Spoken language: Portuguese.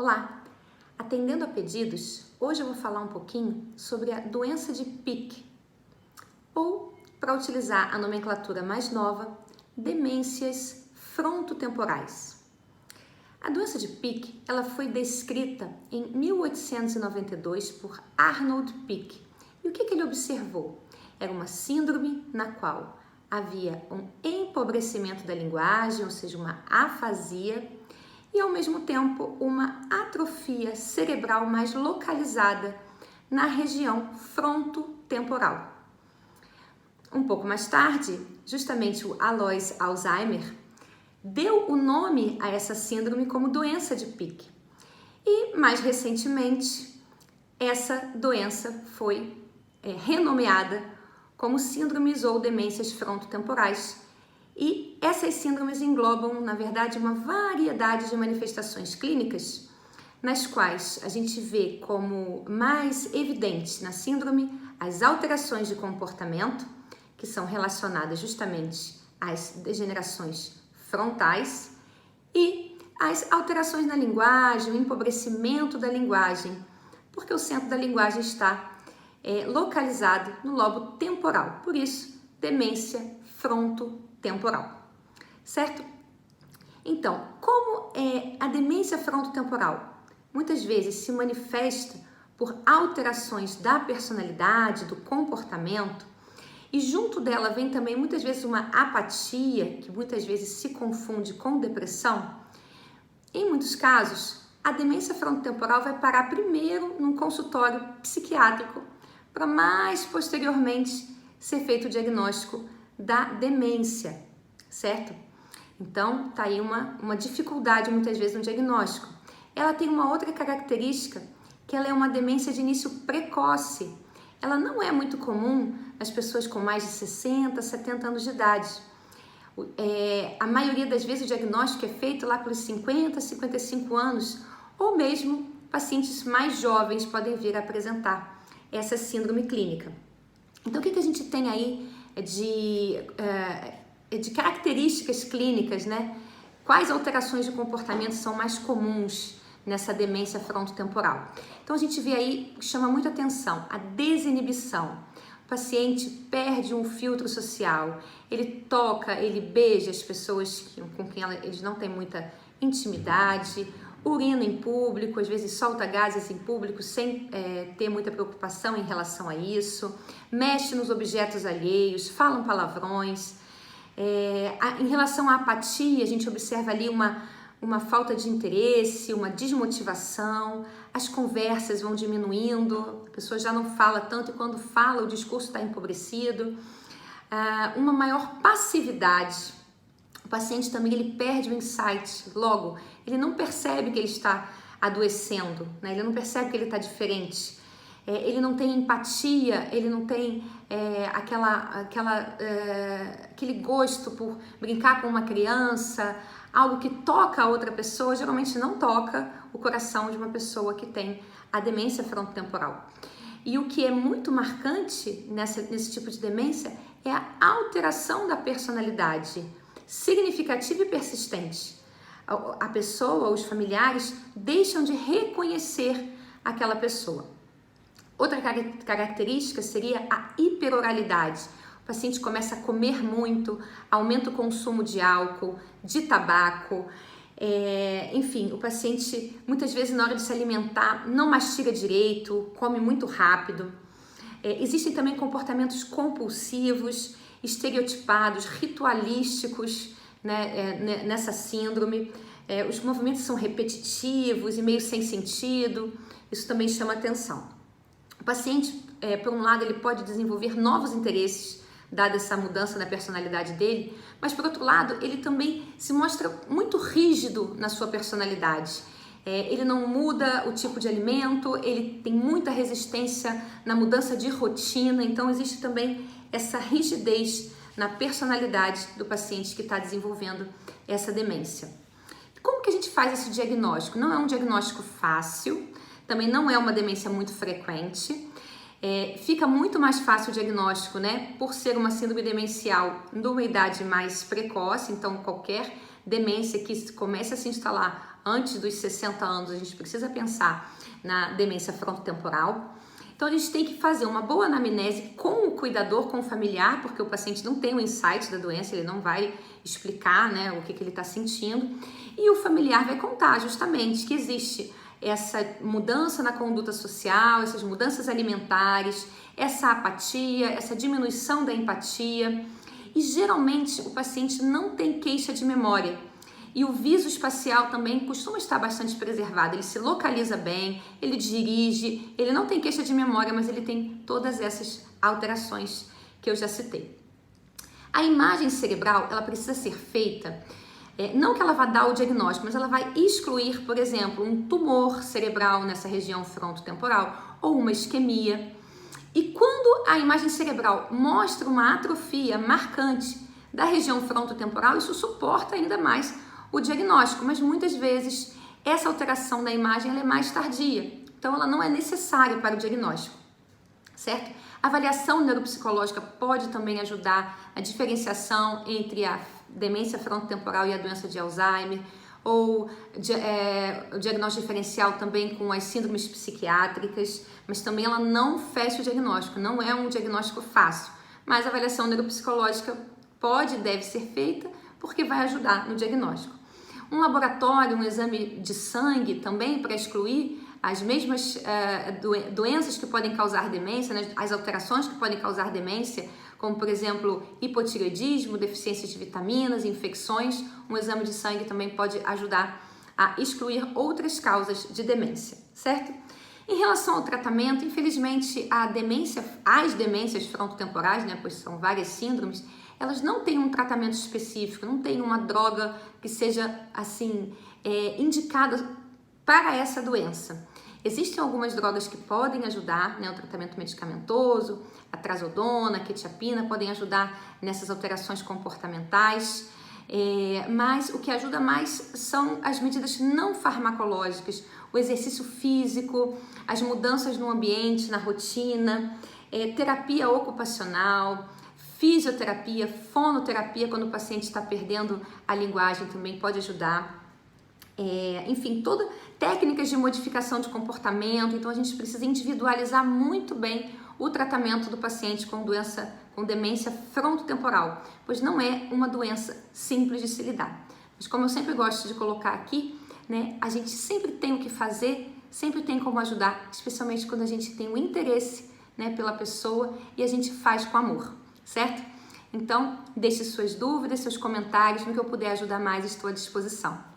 Olá! Atendendo a pedidos, hoje eu vou falar um pouquinho sobre a doença de Pick, ou, para utilizar a nomenclatura mais nova, demências frontotemporais. A doença de Pick, ela foi descrita em 1892 por Arnold Pick. E o que ele observou? Era uma síndrome na qual havia um empobrecimento da linguagem, ou seja, uma afasia, e ao mesmo tempo uma atrofia cerebral mais localizada na região frontotemporal. Um pouco mais tarde, justamente o Alois Alzheimer deu o nome a essa síndrome como doença de Pick. E mais recentemente, essa doença foi renomeada como síndromes ou demências frontotemporais. E essas síndromes englobam, na verdade, uma variedade de manifestações clínicas, nas quais a gente vê como mais evidentes na síndrome as alterações de comportamento, que são relacionadas justamente às degenerações frontais, e as alterações na linguagem, o empobrecimento da linguagem, porque o centro da linguagem está localizado no lobo temporal, por isso, demência frontotemporal, certo? Então, como é a demência frontotemporal? Muitas vezes se manifesta por alterações da personalidade, do comportamento, e junto dela vem também muitas vezes uma apatia, que muitas vezes se confunde com depressão. Em muitos casos, a demência frontotemporal vai parar primeiro num consultório psiquiátrico, para mais posteriormente ser feito o diagnóstico da demência, certo? Então, tá aí uma dificuldade muitas vezes no diagnóstico. Ela tem uma outra característica, que ela é uma demência de início precoce. Ela não é muito comum nas pessoas com mais de 60, 70 anos de idade. A maioria das vezes o diagnóstico é feito lá pelos 50, 55 anos, ou mesmo pacientes mais jovens podem vir a apresentar essa síndrome clínica. Então, o que a gente tem aí de características clínicas, né? Quais alterações de comportamento são mais comuns nessa demência frontotemporal? Então, a gente vê aí, chama muita atenção, a desinibição. O paciente perde um filtro social, ele toca, ele beija as pessoas com quem eles não têm muita intimidade, urina em público, às vezes solta gases em público sem ter muita preocupação em relação a isso, mexe nos objetos alheios, falam palavrões. Em relação à apatia, a gente observa ali uma falta de interesse, uma desmotivação, as conversas vão diminuindo, a pessoa já não fala tanto e quando fala o discurso está empobrecido, uma maior passividade. O paciente também ele perde o insight, logo, ele não percebe que ele está adoecendo, né? Ele não percebe que ele está diferente, ele não tem empatia, ele não tem aquele gosto por brincar com uma criança, algo que toca a outra pessoa, geralmente não toca o coração de uma pessoa que tem a demência frontotemporal. E o que é muito marcante nesse tipo de demência é a alteração da personalidade, significativa e persistente. A pessoa, os familiares, deixam de reconhecer aquela pessoa. Outra característica seria a hiperoralidade. O paciente começa a comer muito, aumenta o consumo de álcool, de tabaco, enfim, o paciente muitas vezes na hora de se alimentar não mastiga direito, come muito rápido. Existem também comportamentos compulsivos, estereotipados, ritualísticos, né, nessa síndrome. Os movimentos são repetitivos e meio sem sentido, isso também chama atenção. O paciente, por um lado, ele pode desenvolver novos interesses, dada essa mudança na personalidade dele, mas por outro lado, ele também se mostra muito rígido na sua personalidade. Ele não muda o tipo de alimento, ele tem muita resistência na mudança de rotina, então existe também essa rigidez na personalidade do paciente que está desenvolvendo essa demência. Como que a gente faz esse diagnóstico? Não é um diagnóstico fácil, também não é uma demência muito frequente. Fica muito mais fácil o diagnóstico, né? Por ser uma síndrome demencial numa idade mais precoce, então qualquer demência que comece a se instalar antes dos 60 anos, a gente precisa pensar na demência frontotemporal. Então a gente tem que fazer uma boa anamnese com o cuidador, com o familiar, porque o paciente não tem o insight da doença, ele não vai explicar, né, o que ele está sentindo, e o familiar vai contar justamente que existe essa mudança na conduta social, essas mudanças alimentares, essa apatia, essa diminuição da empatia, e geralmente o paciente não tem queixa de memória. E o viso espacial também costuma estar bastante preservado, ele se localiza bem, ele dirige, ele não tem queixa de memória, mas ele tem todas essas alterações que eu já citei. A imagem cerebral, ela precisa ser feita, não que ela vá dar o diagnóstico, mas ela vai excluir, por exemplo, um tumor cerebral nessa região frontotemporal ou uma isquemia. E quando a imagem cerebral mostra uma atrofia marcante da região frontotemporal, isso suporta ainda mais o diagnóstico, mas muitas vezes essa alteração da imagem ela é mais tardia, então ela não é necessária para o diagnóstico, certo? A avaliação neuropsicológica pode também ajudar na diferenciação entre a demência frontotemporal e a doença de Alzheimer, ou o diagnóstico diferencial também com as síndromes psiquiátricas, mas também ela não fecha o diagnóstico, não é um diagnóstico fácil, mas a avaliação neuropsicológica pode e deve ser feita porque vai ajudar no diagnóstico. Um laboratório, um exame de sangue também para excluir as mesmas doenças que podem causar demência, né? As alterações que podem causar demência, como por exemplo hipotireoidismo, deficiência de vitaminas, infecções. Um exame de sangue também pode ajudar a excluir outras causas de demência, certo? Em relação ao tratamento, infelizmente as demências frontotemporais, né, pois são várias síndromes, elas não têm um tratamento específico, não tem uma droga que seja assim indicada para essa doença. Existem algumas drogas que podem ajudar, né, o tratamento medicamentoso, a trazodona, a quetiapina, podem ajudar nessas alterações comportamentais, mas o que ajuda mais são as medidas não farmacológicas, o exercício físico, as mudanças no ambiente, na rotina, terapia ocupacional, fisioterapia, fonoterapia, quando o paciente está perdendo a linguagem também pode ajudar. Enfim, técnicas de modificação de comportamento. Então a gente precisa individualizar muito bem o tratamento do paciente com demência frontotemporal, pois não é uma doença simples de se lidar. Mas como eu sempre gosto de colocar aqui, né, a gente sempre tem o que fazer, sempre tem como ajudar, especialmente quando a gente tem o interesse, né, pela pessoa e a gente faz com amor, certo? Então, deixe suas dúvidas, seus comentários, no que eu puder ajudar mais, estou à disposição.